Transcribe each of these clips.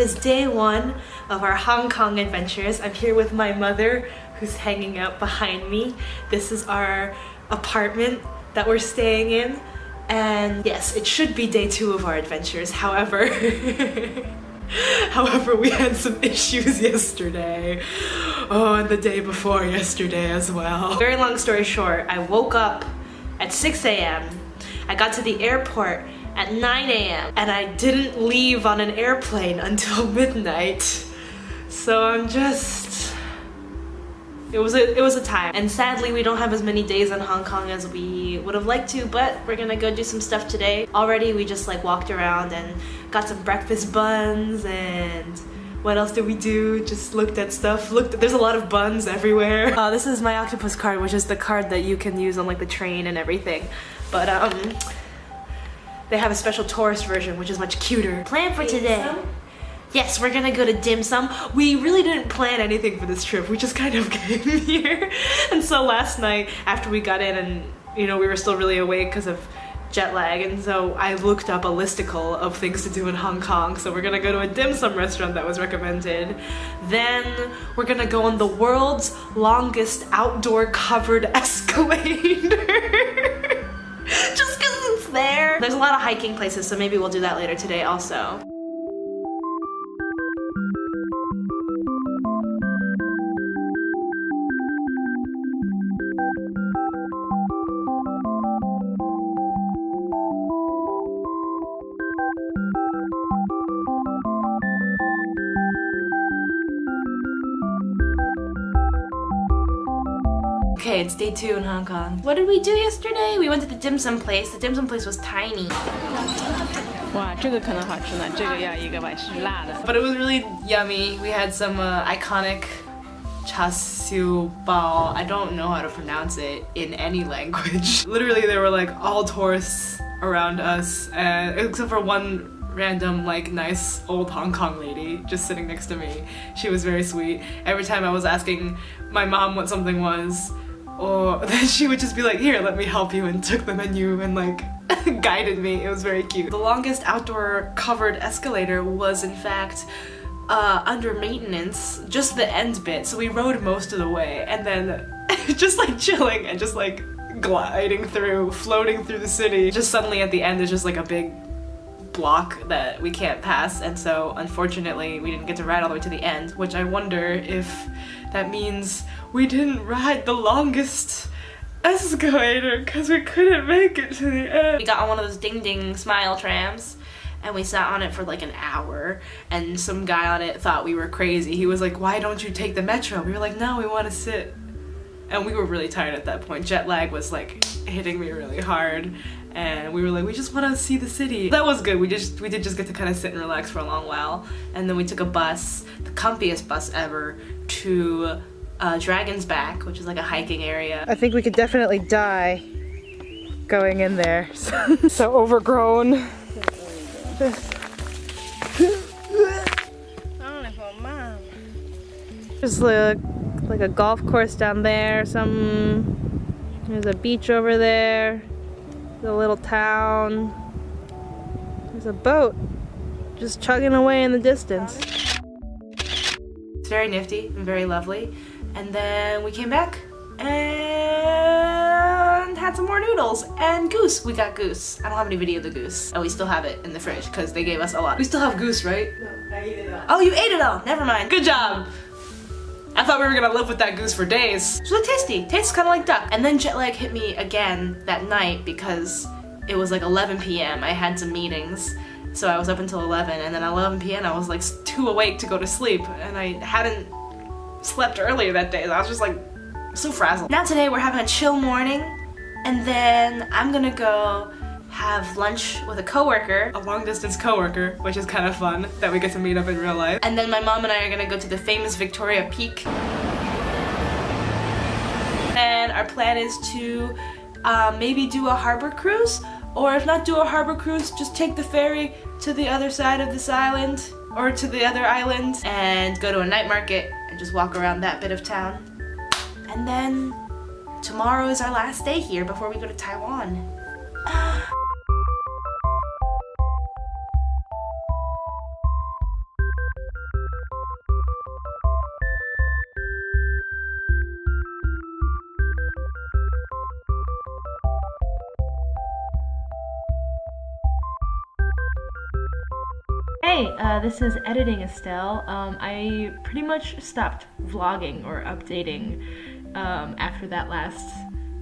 is day one of our Hong Kong adventures. I'm here with my mother, who's hanging out behind me. This is our apartment that we're staying in. And yes, it should be day two of our adventures. However, we had some issues yesterday. Oh, and the day before yesterday as well. Very long story short, I woke up at 6 a.m. I got to the airport at 9 a.m. and I didn't leave on an airplane until midnight. So I'm just... It was a time. And sadly, we don't have as many days in Hong Kong as we would have liked to, but we're gonna go do some stuff today. Already, we just like walked around and got some breakfast buns, and what else did we do? Just looked at stuff. There's a lot of buns everywhere. This is my octopus card, which is the card that you can use on like the train and everything. But they have a special tourist version, which is much cuter. Plan for today. Yes, we're gonna go to dim sum. We really didn't plan anything for this trip. We just kind of came here. And so last night, after we got in and, you know, we were still really awake because of jet lag, and so I looked up a listicle of things to do in Hong Kong. So we're gonna go to a dim sum restaurant that was recommended. Then we're gonna go on the world's longest outdoor covered escalator. Just because it's there. There's a lot of hiking places, so maybe we'll do that later today also. Okay, it's day two in Hong Kong. What did we do yesterday? We went to the dim sum place. The dim sum place was tiny. Wow, 这个可能好吃呢，这个要一个碗是辣的。 But it was really yummy. We had some iconic char siu bao. I don't know how to pronounce it in any language. Literally, there were like all tourists around us, and except for one random like nice old Hong Kong lady just sitting next to me. She was very sweet. Every time I was asking my mom what something was, or then she would just be like, here, let me help you, and took the menu and like guided me. It was very cute. The longest outdoor covered escalator was in fact under maintenance, just the end bit. So we rode most of the way and then just like chilling and just like gliding through, floating through the city. Just suddenly at the end there's just like a big block that we can't pass, and so unfortunately we didn't get to ride all the way to the end, which I wonder if that means we didn't ride the longest escalator because we couldn't make it to the end. We got on one of those ding ding smile trams and we sat on it for like an hour, and some guy on it thought we were crazy. He was like, why don't you take the metro? We were like, no, we want to sit. And we were really tired at that point. Jet lag was like hitting me really hard, and we were like, we just want to see the city. That was good. We did just get to kind of sit and relax for a long while, and then we took a bus, the comfiest bus ever, to Dragon's Back, which is like a hiking area. I think we could definitely die going in there. So overgrown. There's like a golf course down there. There's a beach over there. There's a little town. There's a boat just chugging away in the distance. It's very nifty and very lovely. And then we came back and had some more noodles and goose. We got goose. I don't have any video of the goose. And we still have it in the fridge because they gave us a lot. We still have goose, right? No, I ate it all. Oh, you ate it all. Never mind. Good job. I thought we were gonna live with that goose for days. It's really tasty. Tastes kind of like duck. And then jet lag hit me again that night because it was like 11 p.m. I had some meetings, so I was up until 11, and then at 11 p.m. I was like too awake to go to sleep, and I hadn't slept earlier that day. So I was just like so frazzled. Now today we're having a chill morning, and then I'm gonna go have lunch with a coworker, a long distance coworker, which is kind of fun that we get to meet up in real life. And then my mom and I are gonna go to the famous Victoria Peak. And our plan is to maybe do a harbor cruise, or if not do a harbor cruise, just take the ferry to the other side of this island, or to the other island, and go to a night market and just walk around that bit of town. And then tomorrow is our last day here before we go to Taiwan. Hi, this is Editing Estelle. I pretty much stopped vlogging or updating after that last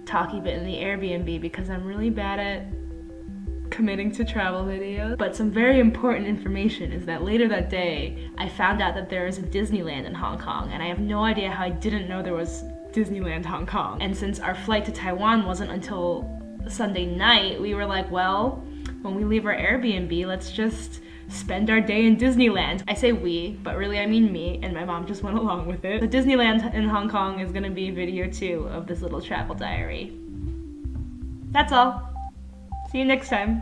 talky bit in the Airbnb because I'm really bad at committing to travel videos. But some very important information is that later that day, I found out that there is a Disneyland in Hong Kong, and I have no idea how I didn't know there was Disneyland Hong Kong. And since our flight to Taiwan wasn't until Sunday night, we were like, well, when we leave our Airbnb, let's just spend our day in Disneyland. I say we, but really I mean me, and my mom just went along with it. The Disneyland in Hong Kong is gonna be video 2 of this little travel diary. That's all. See you next time.